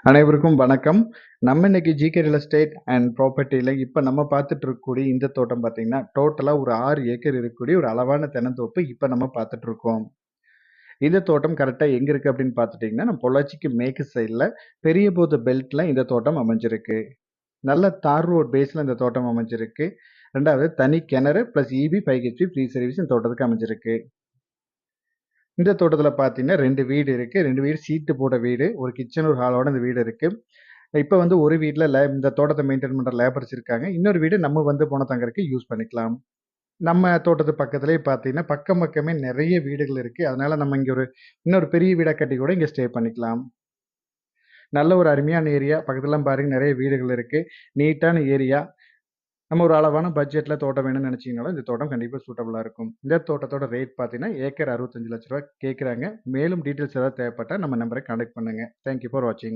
அனைவருக்கும் வணக்கம். நம்ம இன்னைக்கு ஜிகே ரியல் எஸ்டேட் அண்ட் ப்ராப்பர்ட்டில இப்ப நம்ம பார்த்துட்டு இருக்கக்கூடிய இந்த தோட்டம் பார்த்தீங்கன்னா, டோட்டலா ஒரு 6 ஏக்கர் இருக்கக்கூடிய ஒரு அளவான தென்னந்தோப்பு இப்ப நம்ம பார்த்துட்டு இருக்கோம். இந்த தோட்டம் கரெக்ட்டா எங்க இருக்கு அப்படின்னு பார்த்துட்டீங்கன்னா, நம்ம பொள்ளாச்சிக்கு மேற்கு சைடுல பெரியபோது பெல்ட்ல இந்த தோட்டம் அமைஞ்சிருக்கு. நல்ல தார் ரோட் பேஸ்ல இந்த தோட்டம் அமைஞ்சிருக்கு. 2வது தனி கிணறு plus EB 5 HP free service இந்த தோட்டத்துக்கு அமைஞ்சிருக்கு. இந்த தோட்டத்துல பார்த்தீங்கன்னா 2 வீடு இருக்கு. 2 வீடு சீட்டு போட்ட வீடு. ஒரு கிச்சன், ஒரு ஹாலோட இந்த வீடு இருக்கு. இப்ப வந்து ஒரு வீட்ல இந்த தோட்டத்த மெயின்டெயின் பண்ற லேபர்ஸ் இருக்காங்க. இன்னொரு வீடு நம்ம வந்து போன தங்கறதுக்கு யூஸ் பண்ணிக்கலாம். நம்ம தோட்டத்து பக்கத்திலேயே பார்த்தீங்கன்னா, பக்கம் பக்கமே நெறைய வீடுகள் இருக்கு. அதனால நம்ம இங்க இன்னொரு பெரிய வீடா கட்டி கூட இங்க ஸ்டே பண்ணிக்கலாம். நல்ல ஒரு அருமையான ஏரியா. பக்கத்துலலாம் பாருங்க நெறைய வீடுகள் இருக்கு. நீட்டான ஏரியா. நம்ம ஒரு அளவான பட்ஜெட்ல தோட்டம் வேணும்னு நெனச்சீங்கனாலும், இந்த தோட்டம் கண்டிப்பா சூட்டபிளா இருக்கும். இந்த தோட்டத்தோட ரேட் பார்த்தீங்கன்னா, ஏக்கர் ரூ. 65,00,000 கேட்குறாங்க. மேலும் டீட்டெயில்ஸ் ஏதாவது தேவைப்பட்டா நம்ம நம்பர கான்டாக்ட் பண்ணுங்க. தேங்க் யூ ஃபார் வாட்சிங்.